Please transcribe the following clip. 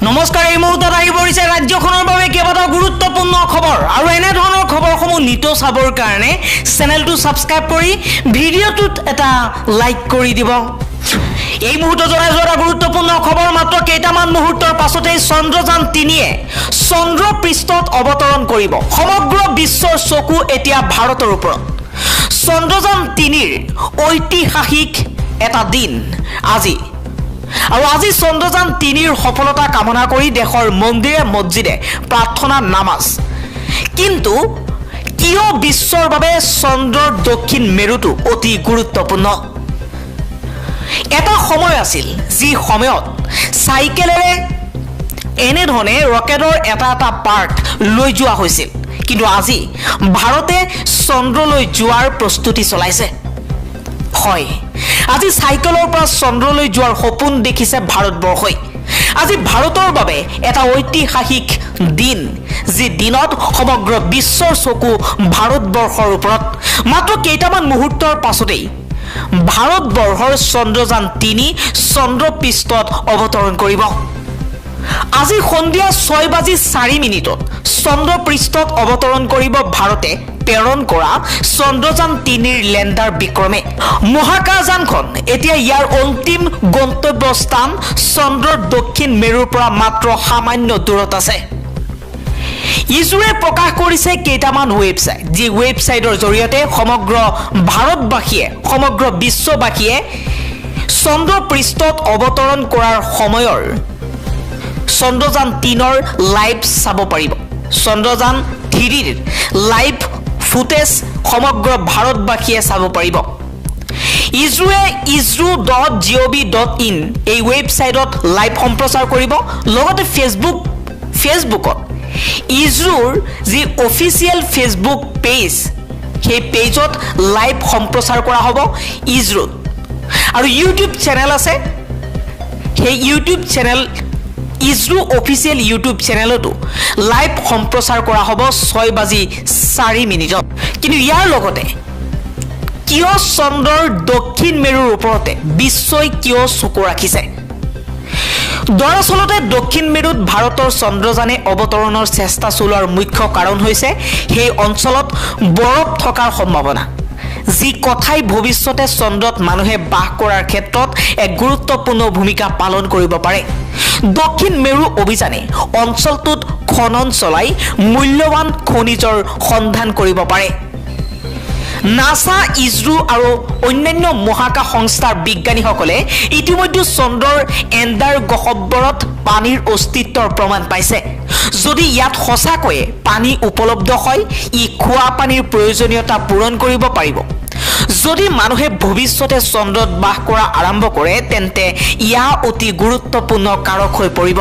নমস্কাৰ এই মুহূৰ্তত আহি পৰিছে ৰাজ্যখনৰ বাবে কেইবাটাও গুৰুত্বপূৰ্ণ খবৰ আৰু এনে ধৰণৰ খবৰসমূহ নিত চাবৰ কাৰণে চেনেলটো সাবস্ক্ৰাইব কৰি ভিডিঅ'টোত এটা লাইক কৰি দিব এই মুহূৰ্তত জনাই যোৱা গুৰুত্বপূৰ্ণ খবৰ মাত্ৰ কেইটামান মুহূৰ্তৰ পাছতেই চন্দ্ৰযান 3য়ে চন্দ্ৰ পৃষ্ঠত অৱতৰণ কৰিব সমগ্ৰ বিশ্বৰ চকু এতিয়া ভাৰতৰ ওপৰত চন্দ্ৰযান 3ৰ ঐতিহাসিক এটা দিন আজি আৰু আজি চন্দ্ৰযান 3ৰ সফলতা কামনা কৰি দেশৰ মন্দিৰে মছজিদে প্ৰাৰ্থনা নামাজ কিন্তু কিয় বিশ্বৰ বাবে চন্দ্ৰৰ দক্ষিণ মেৰুটো অতি গুৰুত্বপূৰ্ণ এটা সময় আছিল যি সময়ত সাইকেলেৰে এনে ধৰণে ৰকেটৰ এটা পাৰ্ট লৈ যোৱা হৈছিল কিন্তু আজি ভাৰতে চন্দ্ৰলৈ যোৱাৰ প্ৰস্তুতি চলাইছে হয় আজি সাইকেলৰ পৰা চন্দ্ৰলৈ যোৱাৰ সপোন দেখিছে ভাৰতবৰ্ষই আজি ভাৰতৰ বাবে এটা ঐতিহাসিক দিন যি দিনত সমগ্ৰ বিশ্বৰ চকু ভাৰতবৰ্ষৰ ওপৰত মাত্ৰ কেইটামান মুহূৰ্তৰ পাছতেই ভাৰতবৰ্ষৰ চন্দ্ৰযান 3 চন্দ্ৰ পৃষ্ঠত অৱতৰণ কৰিব আজি সন্ধিয়া 6:04 চন্দ্ৰ পৃষ্ঠত অৱতৰণ কৰিব ভাৰতে প্ৰেৰণ কৰা চন্দ্ৰযান 3ৰ লেণ্ডাৰ বিক্ৰমে মহাকাশযানখন এতিয়া ইয়াৰ অন্তিম গন্তব্য স্থান চন্দ্ৰৰ দক্ষিণ মেৰুৰ পৰা মাত্ৰ সামান্য দূৰত আছে ইছৰোৱে প্ৰকাশ কৰিছে কেইটামান ৱেবছাইট যি ৱেবছাইটৰ জৰিয়তে সমগ্ৰ ভাৰতবাসীয়ে সমগ্ৰ বিশ্ববাসীয়ে চন্দ্ৰ পৃষ্ঠত অৱতৰণ কৰাৰ সময়ৰ চন্দ্ৰযান 3ৰ লাইভ চাব পাৰিব চন্দ্ৰযান 3ৰ লাইভ ফুটেজ সমগ্ৰ ভাৰতবাসীয়ে চাব পাৰিব ইছৰোৱে isro.gov.in এই ৱেবছাইটত লাইভ সম্প্ৰচাৰ কৰিব লগতে ফেচবুকত ইছৰোৰ যি অফিচিয়েল ফেচবুক পেজ সেই পেজত লাইভ সম্প্ৰচাৰ কৰা হ'ব ইছৰোত আৰু ইউটিউব চেনেল আছে সেই YouTube channel ISRO official YouTube চেনেলতো লাইভ সম্প্ৰচাৰ কৰা হ'ব 6:04 কিন্তু ইয়াৰ লগতে কিয় চন্দ্ৰৰ দক্ষিণ মেৰুৰ ওপৰতে বিশ্বই কিয় চকু ৰাখিছে দৰাচলতে দক্ষিণ মেৰুত ভাৰতৰ চন্দ্ৰযানে অৱতৰণৰ চেষ্টা চলোৱাৰ মুখ্য কাৰণ হৈছে সেই অঞ্চলত বৰফ থকাৰ সম্ভাৱনা যি কথাই ভৱিষ্যতে চন্দ্ৰত মানুহে বাস কৰাৰ ক্ষেত্ৰত এক গুৰুত্বপূৰ্ণ ভূমিকা পালন কৰিব পাৰে দক্ষিণ মেৰু অভিযানে অঞ্চলটোত খনন চলাই মূল্যৱান খনিজৰ সন্ধান কৰিব পাৰে নাসা ইছৰো আৰু অন্যান্য মহাকাশ সংস্থাৰ বিজ্ঞানীসকলে ইতিমধ্যে চন্দ্ৰৰ এণ্ডাৰ গহ্বৰত পানীৰ অস্তিত্বৰ প্ৰমাণ পাইছে যদি ইয়াত সঁচাকৈয়ে পানী উপলব্ধ হয় ই খোৱা পানীৰ প্ৰয়োজনীয়তা পূৰণ কৰিব পাৰিব যদি মানুহে ভৱিষ্যতে চন্দ্ৰত বাস কৰা আৰম্ভ কৰে তেন্তে ইয়া অতি গুৰুত্বপূৰ্ণ কাৰক হৈ পৰিব